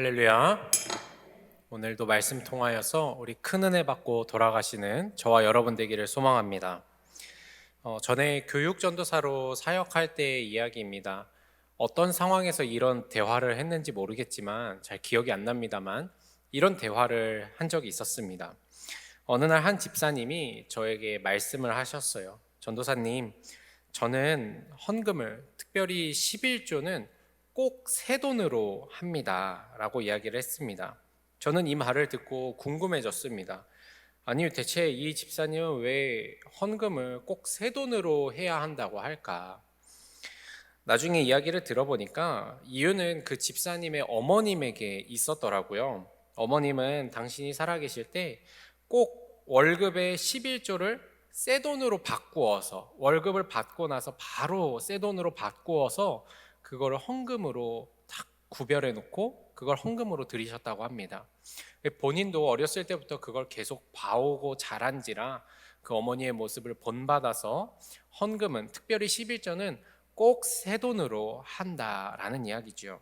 할렐루야. 오늘도 말씀 통하여서 우리 큰 은혜 받고 돌아가시는 저와 여러분 되기를 소망합니다. 전에 교육전도사로 사역할 때의 이야기입니다. 어떤 상황에서 이런 대화를 했는지 모르겠지만 잘 기억이 안 납니다만 이런 대화를 한 적이 있었습니다. 어느 날 한 집사님이 저에게 말씀을 하셨어요. 전도사님, 저는 헌금을 특별히 11조는 꼭 새돈으로 합니다 라고 이야기를 했습니다. 저는 이 말을 듣고 궁금해졌습니다. 아니, 대체 이 집사님은 왜 헌금을 꼭 새돈으로 해야 한다고 할까? 나중에 이야기를 들어보니까 이유는 그 집사님의 어머님에게 있었더라고요. 어머님은 당신이 살아계실 때 꼭 월급의 11조를 새돈으로 바꾸어서, 월급을 받고 나서 바로 새돈으로 바꾸어서 그거를 헌금으로 딱 구별해 놓고 그걸 헌금으로 드리셨다고 합니다. 본인도 어렸을 때부터 그걸 계속 봐오고 자란지라 그 어머니의 모습을 본받아서 헌금은, 특별히 11조는 꼭 새돈으로 한다라는 이야기죠.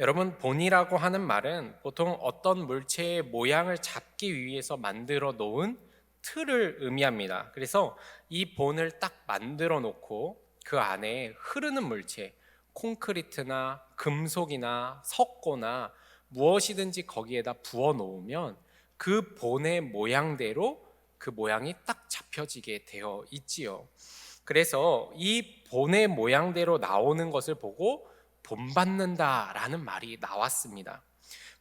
여러분, 본이라고 하는 말은 보통 어떤 물체의 모양을 잡기 위해서 만들어 놓은 틀을 의미합니다. 그래서 이 본을 딱 만들어 놓고 그 안에 흐르는 물체, 콘크리트나 금속이나 석고나 무엇이든지 거기에다 부어 놓으면 그 본의 모양대로 그 모양이 딱 잡혀지게 되어 있지요. 그래서 이 본의 모양대로 나오는 것을 보고 본받는다라는 말이 나왔습니다.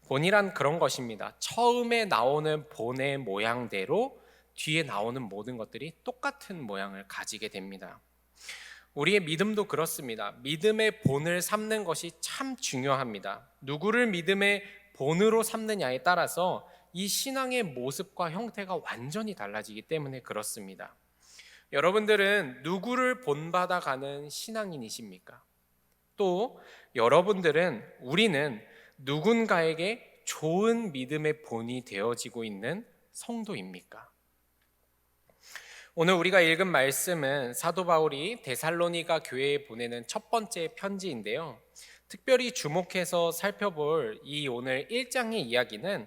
본이란 그런 것입니다. 처음에 나오는 본의 모양대로 뒤에 나오는 모든 것들이 똑같은 모양을 가지게 됩니다. 우리의 믿음도 그렇습니다. 믿음의 본을 삼는 것이 참 중요합니다. 누구를 믿음의 본으로 삼느냐에 따라서 이 신앙의 모습과 형태가 완전히 달라지기 때문에 그렇습니다. 여러분들은 누구를 본받아 가는 신앙인이십니까? 또 우리는 누군가에게 좋은 믿음의 본이 되어지고 있는 성도입니까? 오늘 우리가 읽은 말씀은 사도 바울이 데살로니가 교회에 보내는 첫 번째 편지인데요. 특별히 주목해서 살펴볼 이 오늘 1장의 이야기는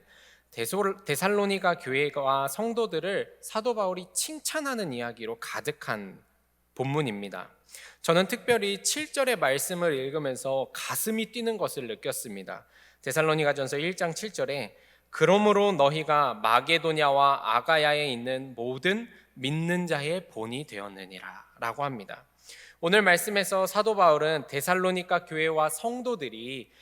데살로니가 교회와 성도들을 사도 바울이 칭찬하는 이야기로 가득한 본문입니다. 저는 특별히 7절의 말씀을 읽으면서 가슴이 뛰는 것을 느꼈습니다. 데살로니가전서 1장 7절에 그러므로 너희가 마게도냐와 아가야에 있는 모든 믿는 자의 본이 되었느니라 라고 합니다. 오늘 말씀에서 사도 바울은 데살로니가 교회와 성도들이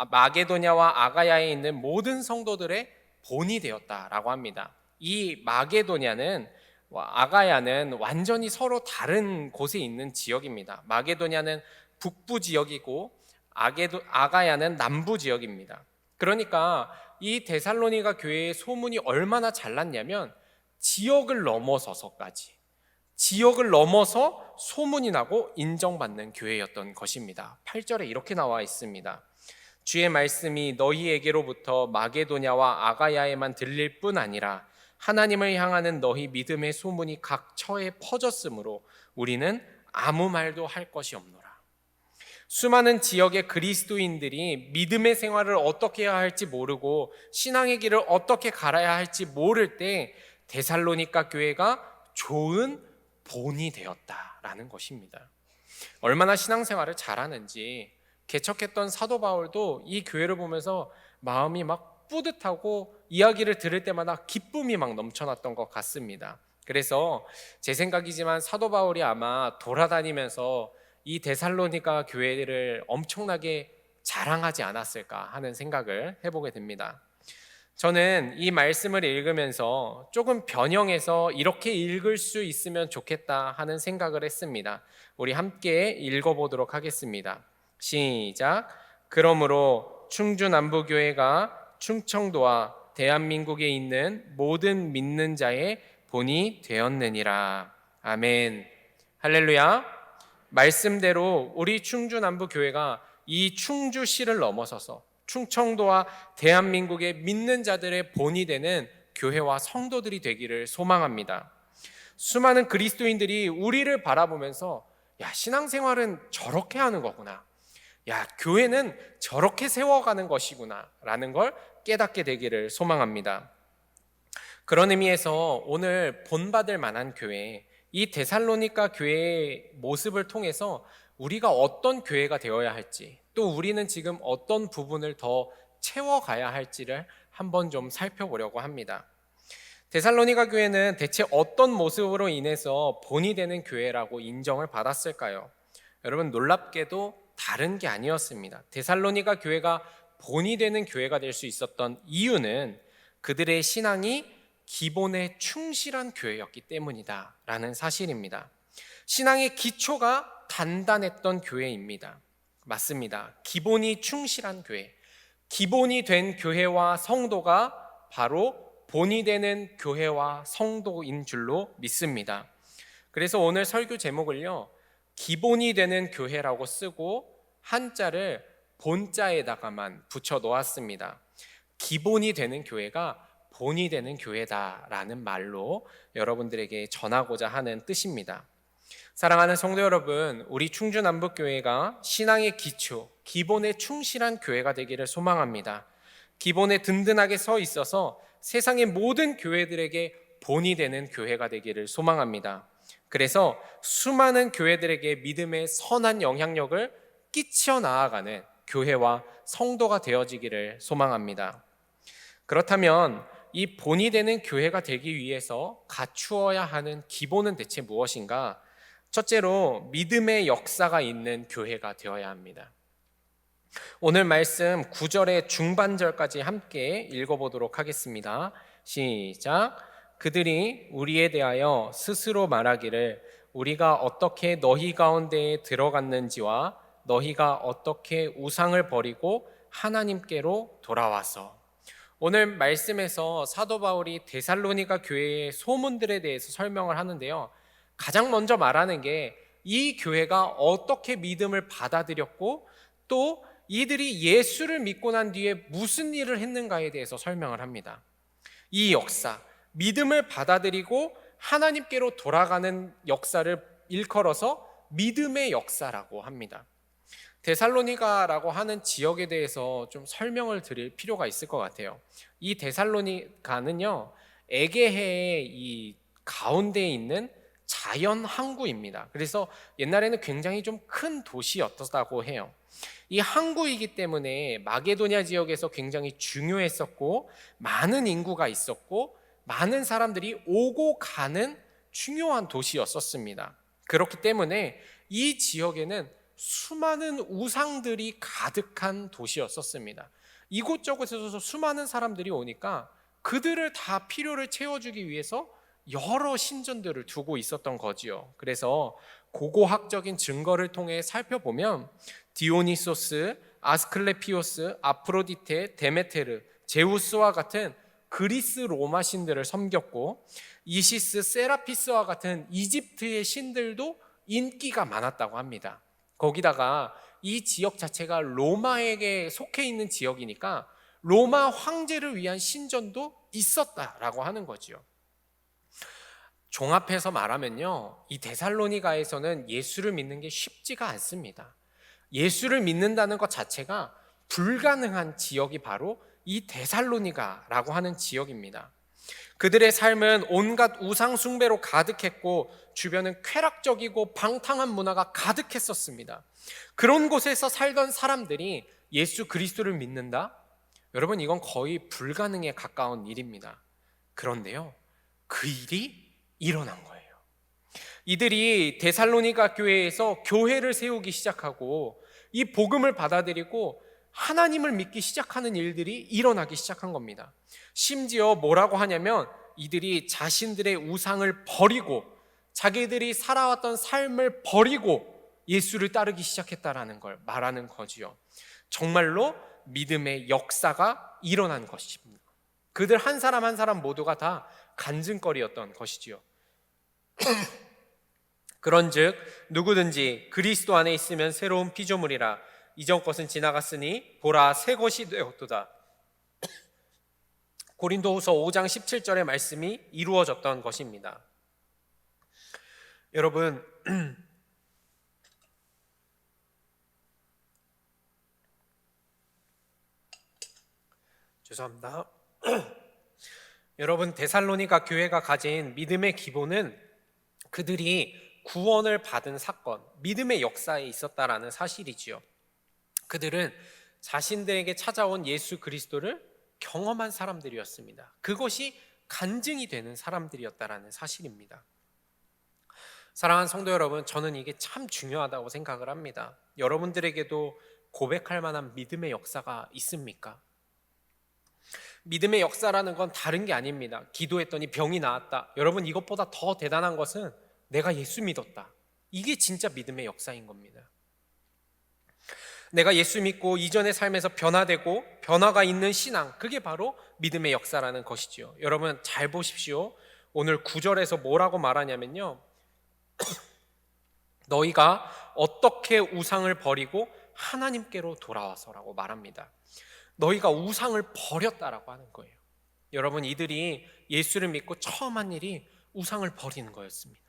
마게도냐와 아가야에 있는 모든 성도들의 본이 되었다라고 합니다. 이 마게도냐는 아가야는 완전히 서로 다른 곳에 있는 지역입니다. 마게도냐는 북부 지역이고 아가야는 남부 지역입니다. 그러니까 이 데살로니가 교회의 소문이 얼마나 잘났냐면 지역을 넘어서 소문이 나고 인정받는 교회였던 것입니다. 8절에 이렇게 나와 있습니다. 주의 말씀이 너희에게로부터 마게도냐와 아가야에만 들릴 뿐 아니라 하나님을 향하는 너희 믿음의 소문이 각 처에 퍼졌으므로 우리는 아무 말도 할 것이 없노라. 수많은 지역의 그리스도인들이 믿음의 생활을 어떻게 해야 할지 모르고 신앙의 길을 어떻게 갈아야 할지 모를 때 데살로니가 교회가 좋은 본이 되었다라는 것입니다. 얼마나 신앙생활을 잘하는지 개척했던 사도 바울도 이 교회를 보면서 마음이 막 뿌듯하고 이야기를 들을 때마다 기쁨이 막 넘쳐났던 것 같습니다. 그래서 제 생각이지만 사도 바울이 아마 돌아다니면서 이 데살로니가 교회를 엄청나게 자랑하지 않았을까 하는 생각을 해보게 됩니다. 저는 이 말씀을 읽으면서 조금 변형해서 이렇게 읽을 수 있으면 좋겠다 하는 생각을 했습니다. 우리 함께 읽어보도록 하겠습니다. 시작. 그러므로 충주남부교회가 충청도와 대한민국에 있는 모든 믿는 자의 본이 되었느니라. 아멘. 할렐루야. 말씀대로 우리 충주남부교회가 이 충주시를 넘어서서 충청도와 대한민국의 믿는 자들의 본이 되는 교회와 성도들이 되기를 소망합니다. 수많은 그리스도인들이 우리를 바라보면서 야, 신앙생활은 저렇게 하는 거구나. 야, 교회는 저렇게 세워가는 것이구나 라는 걸 깨닫게 되기를 소망합니다. 그런 의미에서 오늘 본받을 만한 교회, 이 데살로니가 교회의 모습을 통해서 우리가 어떤 교회가 되어야 할지, 또 우리는 지금 어떤 부분을 더 채워가야 할지를 한번 좀 살펴보려고 합니다. 데살로니가 교회는 대체 어떤 모습으로 인해서 본이 되는 교회라고 인정을 받았을까요? 여러분, 놀랍게도 다른 게 아니었습니다. 데살로니가 교회가 본이 되는 교회가 될 수 있었던 이유는 그들의 신앙이 기본에 충실한 교회였기 때문이다라는 사실입니다. 신앙의 기초가 단단했던 교회입니다. 맞습니다. 기본이 충실한 교회, 기본이 된 교회와 성도가 바로 본이 되는 교회와 성도인 줄로 믿습니다. 그래서 오늘 설교 제목을요, 기본이 되는 교회라고 쓰고 한자를 본자에다가만 붙여 놓았습니다. 기본이 되는 교회가 본이 되는 교회다라는 말로 여러분들에게 전하고자 하는 뜻입니다. 사랑하는 성도 여러분, 우리 충주남북교회가 신앙의 기초, 기본에 충실한 교회가 되기를 소망합니다. 기본에 든든하게 서 있어서 세상의 모든 교회들에게 본이 되는 교회가 되기를 소망합니다. 그래서 수많은 교회들에게 믿음의 선한 영향력을 끼쳐 나아가는 교회와 성도가 되어지기를 소망합니다. 그렇다면 이 본이 되는 교회가 되기 위해서 갖추어야 하는 기본은 대체 무엇인가? 첫째로 믿음의 역사가 있는 교회가 되어야 합니다. 오늘 말씀 9절의 중반절까지 함께 읽어보도록 하겠습니다. 시작. 그들이 우리에 대하여 스스로 말하기를 우리가 어떻게 너희 가운데에 들어갔는지와 너희가 어떻게 우상을 버리고 하나님께로 돌아와서. 오늘 말씀에서 사도 바울이 데살로니가 교회의 소문들에 대해서 설명을 하는데요, 가장 먼저 말하는 게 이 교회가 어떻게 믿음을 받아들였고 또 이들이 예수를 믿고 난 뒤에 무슨 일을 했는가에 대해서 설명을 합니다. 이 역사, 믿음을 받아들이고 하나님께로 돌아가는 역사를 일컬어서 믿음의 역사라고 합니다. 데살로니가라고 하는 지역에 대해서 좀 설명을 드릴 필요가 있을 것 같아요. 이 데살로니가는요, 에게해의 이 가운데에 있는 자연 항구입니다. 그래서 옛날에는 굉장히 좀 큰 도시였다고 해요. 이 항구이기 때문에 마게도냐 지역에서 굉장히 중요했었고 많은 인구가 있었고 많은 사람들이 오고 가는 중요한 도시였었습니다. 그렇기 때문에 이 지역에는 수많은 우상들이 가득한 도시였었습니다. 이곳저곳에서 수많은 사람들이 오니까 그들을 다 필요를 채워주기 위해서 여러 신전들을 두고 있었던 거지요. 그래서 고고학적인 증거를 통해 살펴보면 디오니소스, 아스클레피오스, 아프로디테, 데메테르, 제우스와 같은 그리스 로마 신들을 섬겼고 이시스, 세라피스와 같은 이집트의 신들도 인기가 많았다고 합니다. 거기다가 이 지역 자체가 로마에게 속해 있는 지역이니까 로마 황제를 위한 신전도 있었다라고 하는 거지요. 종합해서 말하면요, 이 데살로니가에서는 예수를 믿는 게 쉽지가 않습니다. 예수를 믿는다는 것 자체가 불가능한 지역이 바로 이 데살로니가라고 하는 지역입니다. 그들의 삶은 온갖 우상 숭배로 가득했고 주변은 쾌락적이고 방탕한 문화가 가득했었습니다. 그런 곳에서 살던 사람들이 예수 그리스도를 믿는다? 여러분, 이건 거의 불가능에 가까운 일입니다. 그런데요, 그 일이 일어난 거예요. 이들이 데살로니가 교회에서 교회를 세우기 시작하고 이 복음을 받아들이고 하나님을 믿기 시작하는 일들이 일어나기 시작한 겁니다. 심지어 뭐라고 하냐면 이들이 자신들의 우상을 버리고 자기들이 살아왔던 삶을 버리고 예수를 따르기 시작했다라는 걸 말하는 거지요. 정말로 믿음의 역사가 일어난 것입니다. 그들 한 사람 한 사람 모두가 다 간증거리였던 것이지요. 그런즉 누구든지 그리스도 안에 있으면 새로운 피조물이라 이전 것은 지나갔으니 보라 새 것이 되었도다. 고린도후서 5장 17절의 말씀이 이루어졌던 것입니다. 여러분, 죄송합니다. 여러분, 데살로니가 교회가 가진 믿음의 기본은 그들이 구원을 받은 사건, 믿음의 역사에 있었다라는 사실이지요. 그들은 자신들에게 찾아온 예수 그리스도를 경험한 사람들이었습니다. 그것이 간증이 되는 사람들이었다라는 사실입니다. 사랑하는 성도 여러분, 저는 이게 참 중요하다고 생각을 합니다. 여러분들에게도 고백할 만한 믿음의 역사가 있습니까? 믿음의 역사라는 건 다른 게 아닙니다. 기도했더니 병이 나았다. 여러분, 이것보다 더 대단한 것은 내가 예수 믿었다. 이게 진짜 믿음의 역사인 겁니다. 내가 예수 믿고 이전의 삶에서 변화되고 변화가 있는 신앙, 그게 바로 믿음의 역사라는 것이지요. 여러분 잘 보십시오. 오늘 9절에서 뭐라고 말하냐면요, 너희가 어떻게 우상을 버리고 하나님께로 돌아와서라고 말합니다. 너희가 우상을 버렸다라고 하는 거예요. 여러분, 이들이 예수를 믿고 처음 한 일이 우상을 버리는 거였습니다.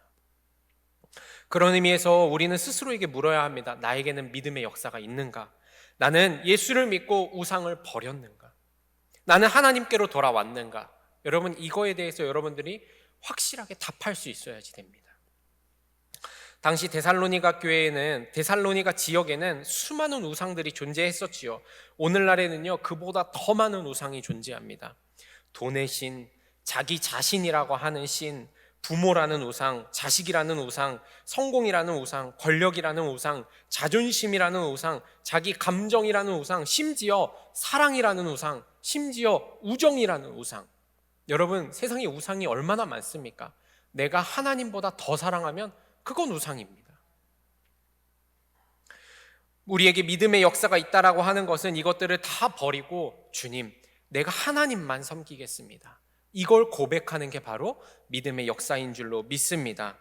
그런 의미에서 우리는 스스로에게 물어야 합니다. 나에게는 믿음의 역사가 있는가? 나는 예수를 믿고 우상을 버렸는가? 나는 하나님께로 돌아왔는가? 여러분, 이거에 대해서 여러분들이 확실하게 답할 수 있어야지 됩니다. 당시 데살로니가 교회에는, 데살로니가 지역에는 수많은 우상들이 존재했었지요. 오늘날에는요, 그보다 더 많은 우상이 존재합니다. 돈의 신, 자기 자신이라고 하는 신, 부모라는 우상, 자식이라는 우상, 성공이라는 우상, 권력이라는 우상, 자존심이라는 우상, 자기 감정이라는 우상, 심지어 사랑이라는 우상, 심지어 우정이라는 우상. 여러분, 세상에 우상이 얼마나 많습니까? 내가 하나님보다 더 사랑하면 그건 우상입니다. 우리에게 믿음의 역사가 있다라고 하는 것은 이것들을 다 버리고 주님, 내가 하나님만 섬기겠습니다, 이걸 고백하는 게 바로 믿음의 역사인 줄로 믿습니다.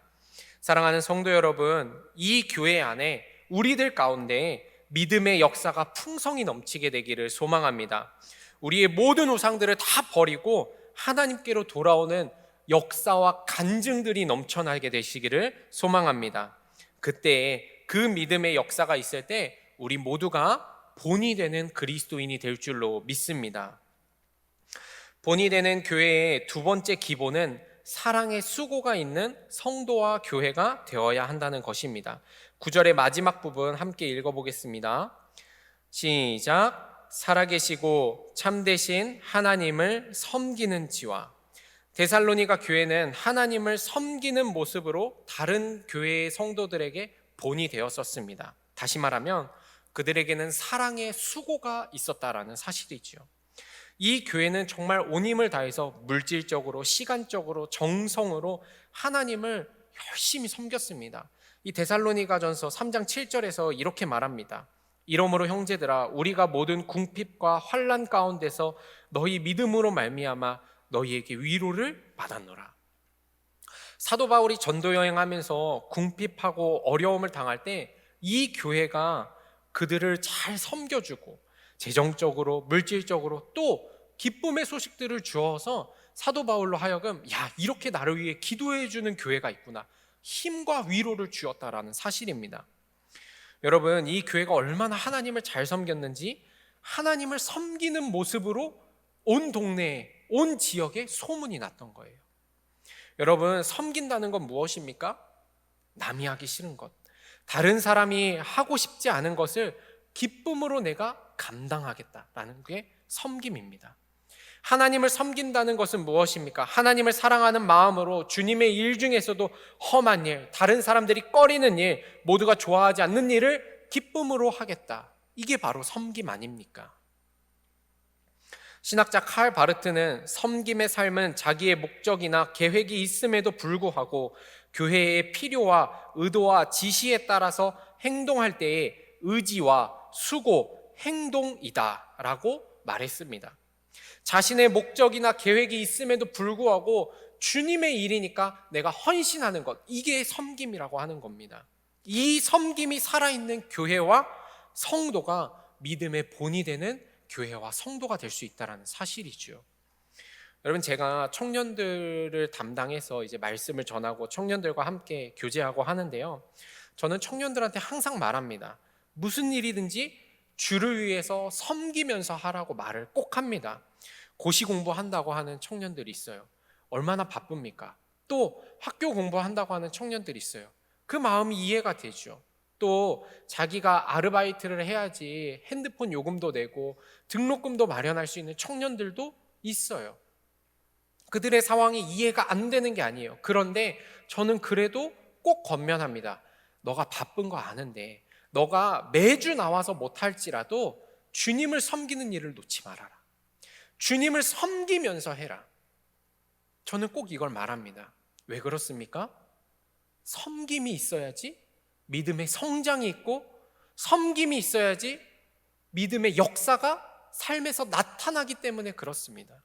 사랑하는 성도 여러분, 이 교회 안에 우리들 가운데 믿음의 역사가 풍성히 넘치게 되기를 소망합니다. 우리의 모든 우상들을 다 버리고 하나님께로 돌아오는 역사와 간증들이 넘쳐나게 되시기를 소망합니다. 그때 그 믿음의 역사가 있을 때 우리 모두가 본이 되는 그리스도인이 될 줄로 믿습니다. 본이 되는 교회의 두 번째 기본은 사랑의 수고가 있는 성도와 교회가 되어야 한다는 것입니다. 9절의 마지막 부분 함께 읽어보겠습니다. 시작. 살아계시고 참되신 하나님을 섬기는 지와. 데살로니가 교회는 하나님을 섬기는 모습으로 다른 교회의 성도들에게 본이 되었었습니다. 다시 말하면 그들에게는 사랑의 수고가 있었다라는 사실이지요. 이 교회는 정말 온 힘을 다해서 물질적으로, 시간적으로, 정성으로 하나님을 열심히 섬겼습니다. 이 데살로니가전서 3장 7절에서 이렇게 말합니다. 이러므로 형제들아, 우리가 모든 궁핍과 환난 가운데서 너희 믿음으로 말미암아 너희에게 위로를 받았노라. 사도 바울이 전도 여행하면서 궁핍하고 어려움을 당할 때 이 교회가 그들을 잘 섬겨주고 재정적으로, 물질적으로 또 기쁨의 소식들을 주어서 사도 바울로 하여금 이렇게 나를 위해 기도해 주는 교회가 있구나, 힘과 위로를 주었다라는 사실입니다. 여러분, 이 교회가 얼마나 하나님을 잘 섬겼는지 하나님을 섬기는 모습으로 온 동네에, 온 지역에 소문이 났던 거예요. 여러분, 섬긴다는 건 무엇입니까? 남이 하기 싫은 것, 다른 사람이 하고 싶지 않은 것을 기쁨으로 내가 감당하겠다라는 게 섬김입니다. 하나님을 섬긴다는 것은 무엇입니까? 하나님을 사랑하는 마음으로 주님의 일 중에서도 험한 일, 다른 사람들이 꺼리는 일, 모두가 좋아하지 않는 일을 기쁨으로 하겠다. 이게 바로 섬김 아닙니까? 신학자 칼 바르트는 섬김의 삶은 자기의 목적이나 계획이 있음에도 불구하고 교회의 필요와 의도와 지시에 따라서 행동할 때의 의지와 수고, 행동이다 라고 말했습니다. 자신의 목적이나 계획이 있음에도 불구하고 주님의 일이니까 내가 헌신하는 것, 이게 섬김이라고 하는 겁니다. 이 섬김이 살아있는 교회와 성도가 믿음의 본이 되는 교회와 성도가 될 수 있다는 사실이죠. 여러분, 제가 청년들을 담당해서 이제 말씀을 전하고 청년들과 함께 교제하고 하는데요, 저는 청년들한테 항상 말합니다. 무슨 일이든지 주를 위해서 섬기면서 하라고 말을 꼭 합니다. 고시 공부한다고 하는 청년들이 있어요. 얼마나 바쁩니까? 또 학교 공부한다고 하는 청년들이 있어요. 그 마음이 이해가 되죠. 또 자기가 아르바이트를 해야지 핸드폰 요금도 내고 등록금도 마련할 수 있는 청년들도 있어요. 그들의 상황이 이해가 안 되는 게 아니에요. 그런데 저는 그래도 꼭 권면합니다. 너가 바쁜 거 아는데 너가 매주 나와서 못할지라도 주님을 섬기는 일을 놓지 말아라. 주님을 섬기면서 해라. 저는 꼭 이걸 말합니다. 왜 그렇습니까? 섬김이 있어야지 믿음의 성장이 있고, 섬김이 있어야지 믿음의 역사가 삶에서 나타나기 때문에 그렇습니다.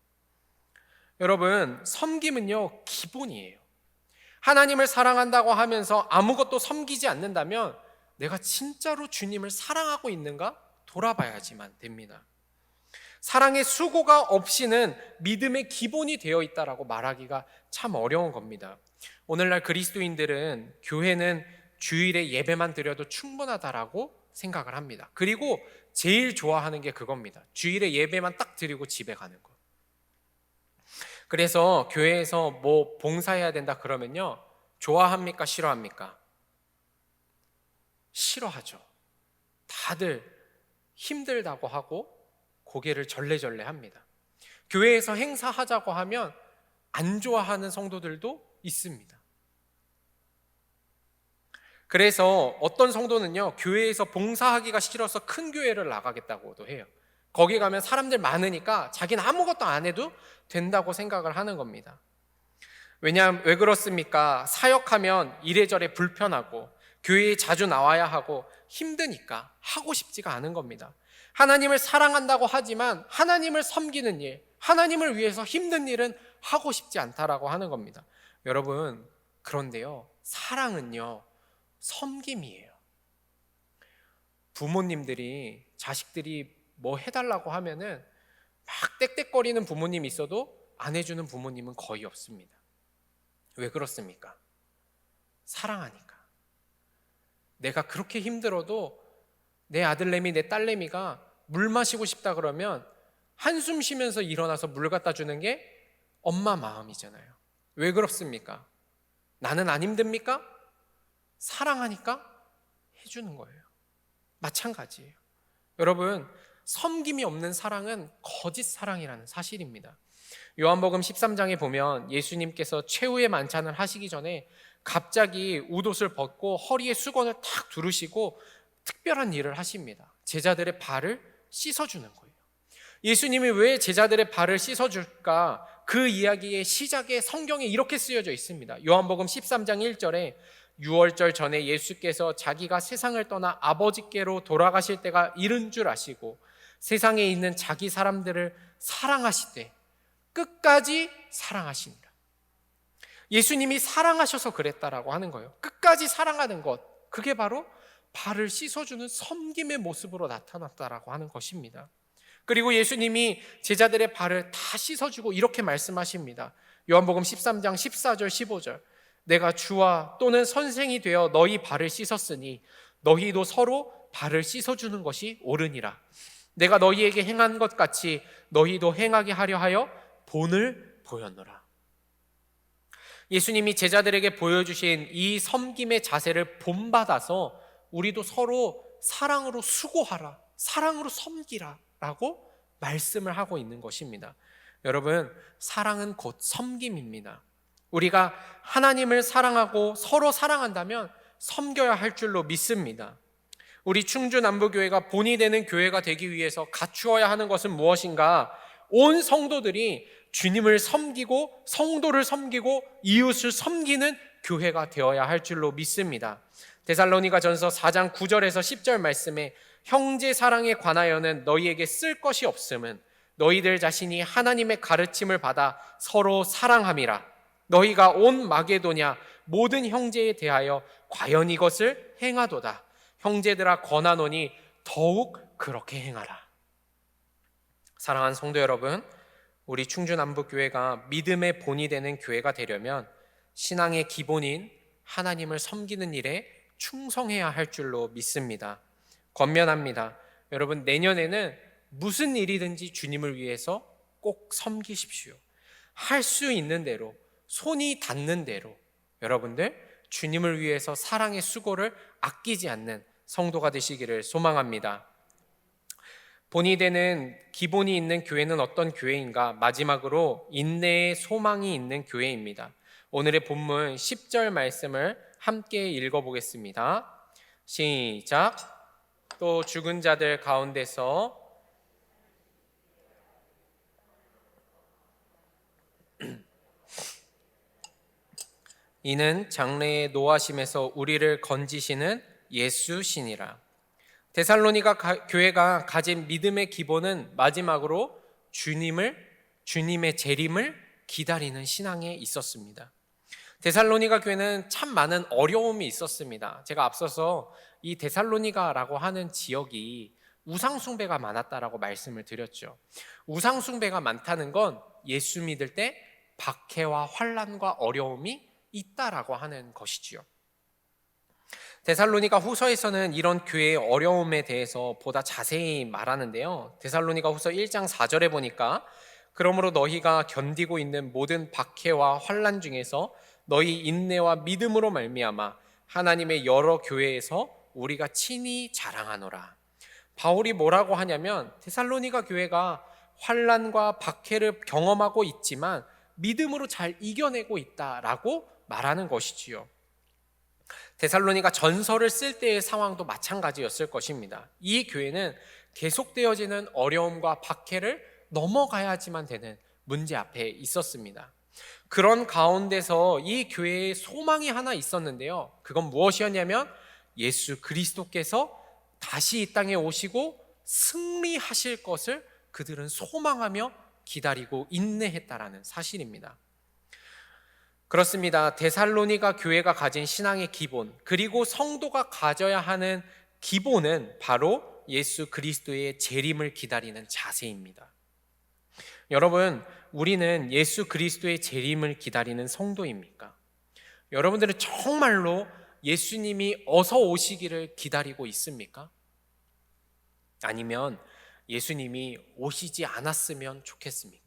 여러분, 섬김은요, 기본이에요. 하나님을 사랑한다고 하면서 아무것도 섬기지 않는다면 내가 진짜로 주님을 사랑하고 있는가 돌아봐야지만 됩니다. 사랑의 수고가 없이는 믿음의 기본이 되어 있다라고 말하기가 참 어려운 겁니다. 오늘날 그리스도인들은 교회는 주일에 예배만 드려도 충분하다라고 생각을 합니다. 그리고 제일 좋아하는 게 그겁니다. 주일에 예배만 딱 드리고 집에 가는 거. 그래서 교회에서 뭐 봉사해야 된다 그러면요, 좋아합니까? 싫어합니까? 싫어하죠. 다들 힘들다고 하고 고개를 절레절레 합니다. 교회에서 행사하자고 하면 안 좋아하는 성도들도 있습니다. 그래서 어떤 성도는요, 교회에서 봉사하기가 싫어서 큰 교회를 나가겠다고도 해요. 거기 가면 사람들 많으니까 자기는 아무것도 안 해도 된다고 생각을 하는 겁니다. 왜 그렇습니까? 사역하면 이래저래 불편하고 교회에 자주 나와야 하고 힘드니까 하고 싶지가 않은 겁니다. 하나님을 사랑한다고 하지만 하나님을 섬기는 일, 하나님을 위해서 힘든 일은 하고 싶지 않다라고 하는 겁니다. 여러분, 그런데요, 사랑은요, 섬김이에요. 부모님들이 자식들이 뭐 해달라고 하면은 막 떽떽거리는 부모님이 있어도 안 해주는 부모님은 거의 없습니다. 왜 그렇습니까? 사랑하니까. 내가 그렇게 힘들어도 내 아들내미, 내 딸내미가 물 마시고 싶다 그러면 한숨 쉬면서 일어나서 물 갖다 주는 게 엄마 마음이잖아요. 왜 그렇습니까? 나는 안 힘듭니까? 사랑하니까 해주는 거예요. 마찬가지예요. 여러분, 섬김이 없는 사랑은 거짓 사랑이라는 사실입니다. 요한복음 13장에 보면 예수님께서 최후의 만찬을 하시기 전에 갑자기 웃옷을 벗고 허리에 수건을 탁 두르시고 특별한 일을 하십니다. 제자들의 발을 씻어주는 거예요. 예수님이 왜 제자들의 발을 씻어줄까? 그 이야기의 시작에 성경에 이렇게 쓰여져 있습니다. 요한복음 13장 1절에 유월절 전에 예수께서 자기가 세상을 떠나 아버지께로 돌아가실 때가 이른 줄 아시고 세상에 있는 자기 사람들을 사랑하시되 끝까지 사랑하시니라. 예수님이 사랑하셔서 그랬다라고 하는 거예요. 끝까지 사랑하는 것, 그게 바로 발을 씻어주는 섬김의 모습으로 나타났다라고 하는 것입니다. 그리고 예수님이 제자들의 발을 다 씻어주고 이렇게 말씀하십니다. 요한복음 13장 14절 15절, 내가 주와 또는 선생이 되어 너희 발을 씻었으니 너희도 서로 발을 씻어주는 것이 옳으니라. 내가 너희에게 행한 것 같이 너희도 행하게 하려 하여 본을 보였노라. 예수님이 제자들에게 보여주신 이 섬김의 자세를 본받아서 우리도 서로 사랑으로 수고하라, 사랑으로 섬기라 라고 말씀을 하고 있는 것입니다. 여러분, 사랑은 곧 섬김입니다. 우리가 하나님을 사랑하고 서로 사랑한다면 섬겨야 할 줄로 믿습니다. 우리 충주남부교회가 본이 되는 교회가 되기 위해서 갖추어야 하는 것은 무엇인가? 온 성도들이 주님을 섬기고 성도를 섬기고 이웃을 섬기는 교회가 되어야 할 줄로 믿습니다. 데살로니가전서 4장 9절에서 10절 말씀에 형제 사랑에 관하여는 너희에게 쓸 것이 없음은 너희들 자신이 하나님의 가르침을 받아 서로 사랑함이라. 너희가 온 마게도냐 모든 형제에 대하여 과연 이것을 행하도다. 형제들아 권하노니 더욱 그렇게 행하라. 사랑하는 성도 여러분, 우리 충주남북교회가 믿음의 본이 되는 교회가 되려면 신앙의 기본인 하나님을 섬기는 일에 충성해야 할 줄로 믿습니다. 권면합니다. 여러분, 내년에는 무슨 일이든지 주님을 위해서 꼭 섬기십시오. 할 수 있는 대로, 손이 닿는 대로 여러분들 주님을 위해서 사랑의 수고를 아끼지 않는 성도가 되시기를 소망합니다. 본이 되는 기본이 있는 교회는 어떤 교회인가? 마지막으로 인내의 소망이 있는 교회입니다. 오늘의 본문 10절 말씀을 함께 읽어보겠습니다. 시작. 또 죽은 자들 가운데서 이는 장래의 노하심에서 우리를 건지시는 예수시니라. 데살로니가 교회가 가진 믿음의 기본은 마지막으로 주님의 재림을 기다리는 신앙에 있었습니다. 데살로니가 교회는 참 많은 어려움이 있었습니다. 제가 앞서서 이 데살로니가라고 하는 지역이 우상숭배가 많았다라고 말씀을 드렸죠. 우상숭배가 많다는 건 예수 믿을 때 박해와 환난과 어려움이 있다라고 하는 것이지요. 데살로니가 후서에서는 이런 교회의 어려움에 대해서 보다 자세히 말하는데요. 데살로니가 후서 1장 4절에 보니까 그러므로 너희가 견디고 있는 모든 박해와 환난 중에서 너희 인내와 믿음으로 말미암아 하나님의 여러 교회에서 우리가 친히 자랑하노라. 바울이 뭐라고 하냐면 데살로니가 교회가 환난과 박해를 경험하고 있지만 믿음으로 잘 이겨내고 있다라고 말하는 것이지요. 데살로니가 전서를 쓸 때의 상황도 마찬가지였을 것입니다. 이 교회는 계속되어지는 어려움과 박해를 넘어가야지만 되는 문제 앞에 있었습니다. 그런 가운데서 이 교회에 소망이 하나 있었는데요. 그건 무엇이었냐면 예수 그리스도께서 다시 이 땅에 오시고 승리하실 것을 그들은 소망하며 기다리고 인내했다라는 사실입니다. 그렇습니다. 데살로니가 교회가 가진 신앙의 기본, 그리고 성도가 가져야 하는 기본은 바로 예수 그리스도의 재림을 기다리는 자세입니다. 여러분, 우리는 예수 그리스도의 재림을 기다리는 성도입니까? 여러분들은 정말로 예수님이 어서 오시기를 기다리고 있습니까? 아니면 예수님이 오시지 않았으면 좋겠습니까?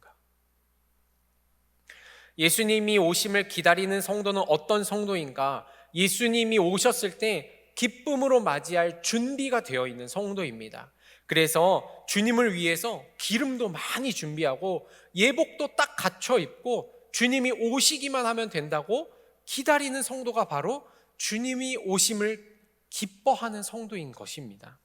예수님이 오심을 기다리는 성도는 어떤 성도인가? 예수님이 오셨을 때 기쁨으로 맞이할 준비가 되어 있는 성도입니다. 그래서 주님을 위해서 기름도 많이 준비하고 예복도 딱 갖춰 입고 주님이 오시기만 하면 된다고 기다리는 성도가 바로 주님이 오심을 기뻐하는 성도인 것입니다.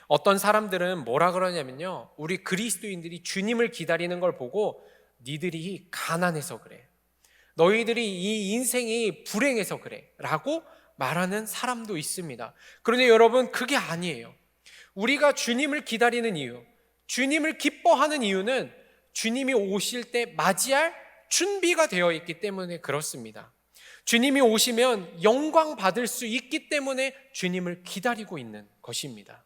어떤 사람들은 뭐라 그러냐면요, 우리 그리스도인들이 주님을 기다리는 걸 보고 니들이 가난해서 그래, 너희들이 이 인생이 불행해서 그래 라고 말하는 사람도 있습니다. 그런데 여러분, 그게 아니에요. 우리가 주님을 기다리는 이유, 주님을 기뻐하는 이유는 주님이 오실 때 맞이할 준비가 되어 있기 때문에 그렇습니다. 주님이 오시면 영광 받을 수 있기 때문에 주님을 기다리고 있는 것입니다.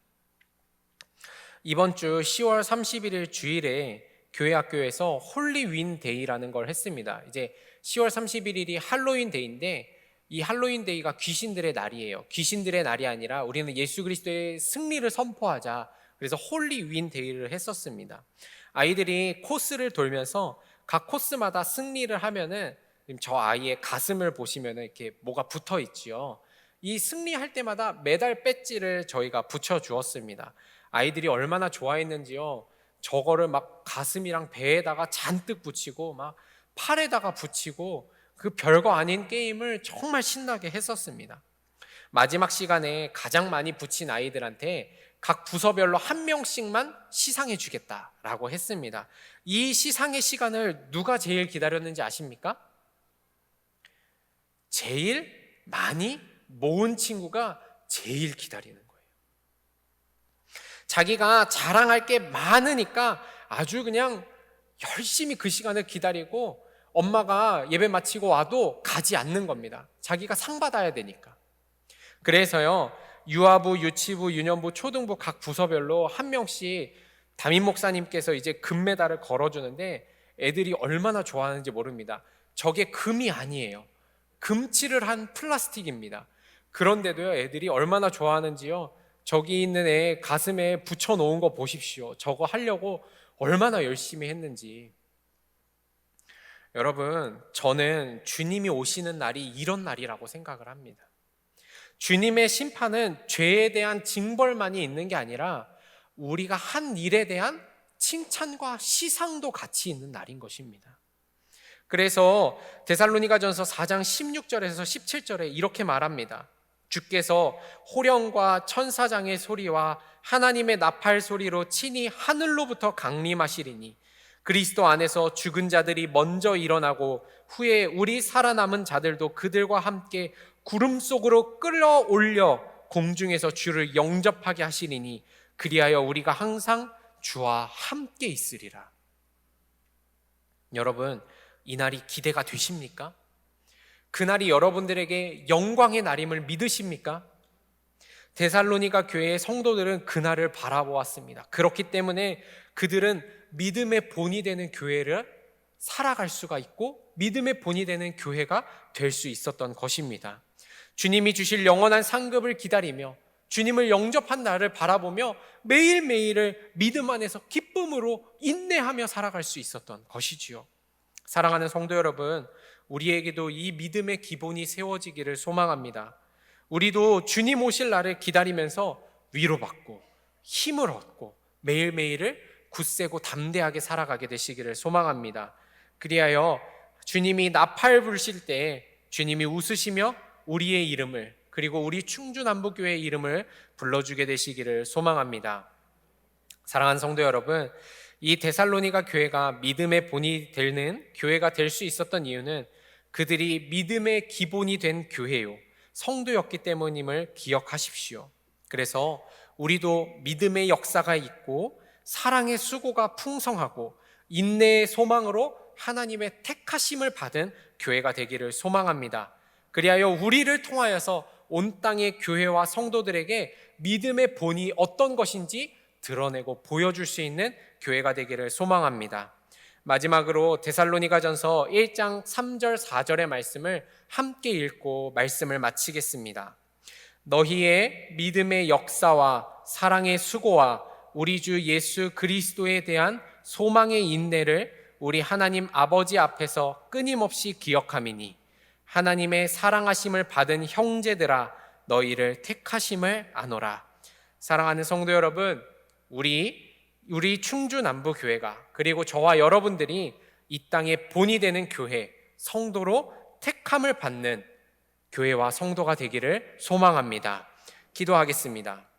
이번 주 10월 31일 주일에 교회 학교에서 홀리윈 데이라는 걸 했습니다. 이제 10월 31일이 할로윈 데이인데 이 할로윈 데이가 귀신들의 날이에요. 귀신들의 날이 아니라 우리는 예수 그리스도의 승리를 선포하자. 그래서 홀리윈 데이를 했었습니다. 아이들이 코스를 돌면서 각 코스마다 승리를 하면은, 저 아이의 가슴을 보시면은 이렇게 뭐가 붙어 있지요. 이 승리할 때마다 메달 배지를 저희가 붙여 주었습니다. 아이들이 얼마나 좋아했는지요. 저거를 막 가슴이랑 배에다가 잔뜩 붙이고 막 팔에다가 붙이고 그 별거 아닌 게임을 정말 신나게 했었습니다. 마지막 시간에 가장 많이 붙인 아이들한테 각 부서별로 한 명씩만 시상해 주겠다라고 했습니다. 이 시상의 시간을 누가 제일 기다렸는지 아십니까? 제일 많이 모은 친구가 제일 기다리는 거예요. 자기가 자랑할 게 많으니까 아주 그냥 열심히 그 시간을 기다리고 엄마가 예배 마치고 와도 가지 않는 겁니다. 자기가 상 받아야 되니까. 그래서요, 유아부, 유치부, 유년부, 초등부 각 부서별로 한 명씩 담임 목사님께서 이제 금메달을 걸어주는데 애들이 얼마나 좋아하는지 모릅니다. 저게 금이 아니에요. 금칠을 한 플라스틱입니다. 그런데도요, 애들이 얼마나 좋아하는지요. 저기 있는 애 가슴에 붙여놓은 거 보십시오. 저거 하려고 얼마나 열심히 했는지. 여러분, 저는 주님이 오시는 날이 이런 날이라고 생각을 합니다. 주님의 심판은 죄에 대한 징벌만이 있는 게 아니라 우리가 한 일에 대한 칭찬과 시상도 같이 있는 날인 것입니다. 그래서 데살로니가전서 4장 16절에서 17절에 이렇게 말합니다. 주께서 호령과 천사장의 소리와 하나님의 나팔 소리로 친히 하늘로부터 강림하시리니 그리스도 안에서 죽은 자들이 먼저 일어나고 후에 우리 살아남은 자들도 그들과 함께 구름 속으로 끌어올려 공중에서 주를 영접하게 하시리니 그리하여 우리가 항상 주와 함께 있으리라. 여러분, 이 날이 기대가 되십니까? 그날이 여러분들에게 영광의 날임을 믿으십니까? 데살로니가 교회의 성도들은 그날을 바라보았습니다. 그렇기 때문에 그들은 믿음의 본이 되는 교회를 살아갈 수가 있고 믿음의 본이 되는 교회가 될 수 있었던 것입니다. 주님이 주실 영원한 상급을 기다리며 주님을 영접한 날을 바라보며 매일매일을 믿음 안에서 기쁨으로 인내하며 살아갈 수 있었던 것이지요. 사랑하는 성도 여러분, 우리에게도 이 믿음의 기본이 세워지기를 소망합니다. 우리도 주님 오실 날을 기다리면서 위로받고 힘을 얻고 매일매일을 굳세고 담대하게 살아가게 되시기를 소망합니다. 그리하여 주님이 나팔 불실 때 주님이 웃으시며 우리의 이름을, 그리고 우리 충주남부교회의 이름을 불러주게 되시기를 소망합니다. 사랑하는 성도 여러분, 이 데살로니가 교회가 믿음의 본이 되는 교회가 될 수 있었던 이유는 그들이 믿음의 기본이 된 교회요, 성도였기 때문임을 기억하십시오. 그래서 우리도 믿음의 역사가 있고 사랑의 수고가 풍성하고 인내의 소망으로 하나님의 택하심을 받은 교회가 되기를 소망합니다. 그리하여 우리를 통하여서 온 땅의 교회와 성도들에게 믿음의 본이 어떤 것인지 드러내고 보여줄 수 있는 교회가 되기를 소망합니다. 마지막으로 데살로니가전서 1장 3절 4절의 말씀을 함께 읽고 말씀을 마치겠습니다. 너희의 믿음의 역사와 사랑의 수고와 우리 주 예수 그리스도에 대한 소망의 인내를 우리 하나님 아버지 앞에서 끊임없이 기억함이니 하나님의 사랑하심을 받은 형제들아 너희를 택하심을 아노라. 사랑하는 성도 여러분, 우리 충주남부교회가, 그리고 저와 여러분들이 이 땅의 본이 되는 교회, 성도로 택함을 받는 교회와 성도가 되기를 소망합니다. 기도하겠습니다.